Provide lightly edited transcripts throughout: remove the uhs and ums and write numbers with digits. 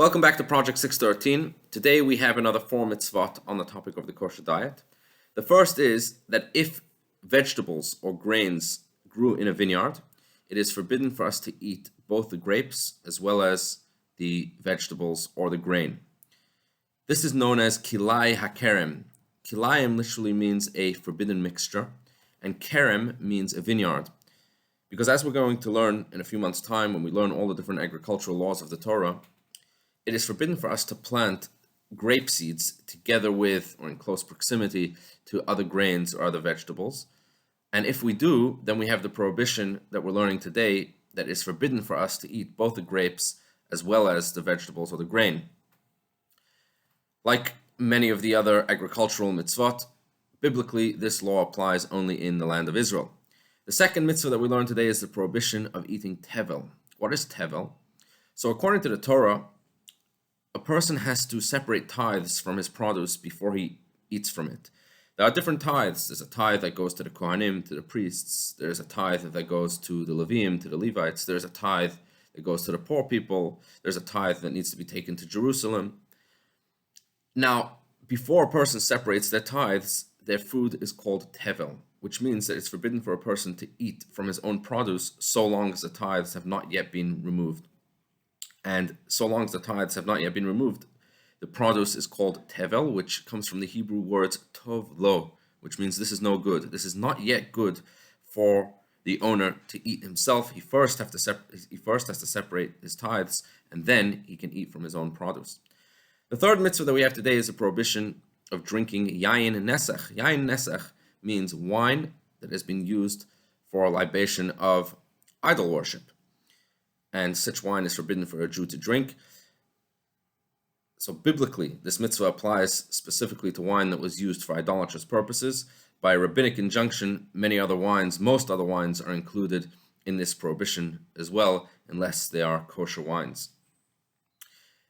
Welcome back to Project 613. Today we have another 4 mitzvot on the topic of the kosher diet. The first is that if vegetables or grains grew in a vineyard, it is forbidden for us to eat both the grapes as well as the vegetables or the grain. This is known as kilai hakerem. Kilayim literally means a forbidden mixture, and kerem means a vineyard. Because as we're going to learn in a few months' time, when we learn all the different agricultural laws of the Torah, it is forbidden for us to plant grape seeds together with or in close proximity to other grains or other vegetables. And if we do, then we have the prohibition that we're learning today that it's forbidden for us to eat both the grapes as well as the vegetables or the grain. Like many of the other agricultural mitzvot, biblically this law applies only in the land of Israel. The second mitzvah that we learn today is the prohibition of eating tevel. What is tevel? So according to the Torah, a person has to separate tithes from his produce before he eats from it. There are different tithes. There's a tithe that goes to the Kohanim, to the priests. There's a tithe that goes to the Levim, to the Levites. There's a tithe that goes to the poor people. There's a tithe that needs to be taken to Jerusalem. Now, before a person separates their tithes, their food is called tevel, which means that it's forbidden for a person to eat from his own produce so long as the tithes have not yet been removed. And so long as the tithes have not yet been removed, the produce is called tevel, which comes from the Hebrew words tov lo, which means this is no good. This is not yet good for the owner to eat himself. He first has to separate his tithes, and then he can eat from his own produce. The third mitzvah that we have today is a prohibition of drinking yayin nesach. Yayin nesach means wine that has been used for a libation of idol worship. And such wine is forbidden for a Jew to drink. So biblically, this mitzvah applies specifically to wine that was used for idolatrous purposes. By rabbinic injunction, most other wines are included in this prohibition as well, unless they are kosher wines.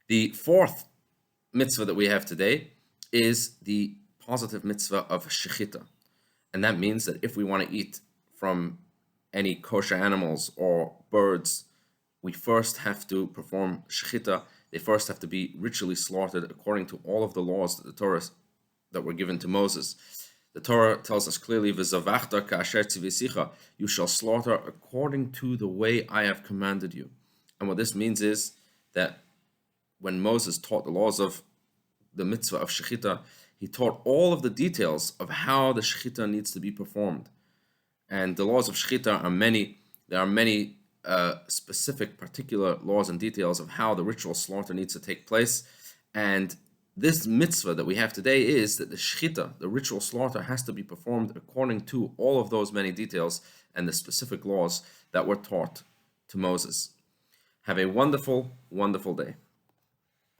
The fourth mitzvah that we have today is the positive mitzvah of shechita. And that means that if we want to eat from any kosher animals or birds, we first have to perform shechita. They first have to be ritually slaughtered according to all of the laws that the Torah that were given to Moses. The Torah tells us clearly, "V'zavachta ka'asher tzivisicha," you shall slaughter according to the way I have commanded you. And what this means is that when Moses taught the laws of the mitzvah of shechita, he taught all of the details of how the shechita needs to be performed. And the laws of shechita are many. There are many specific, particular laws and details of how the ritual slaughter needs to take place. And this mitzvah that we have today is that the shechita, the ritual slaughter, has to be performed according to all of those many details and the specific laws that were taught to Moses. Have a wonderful, wonderful day.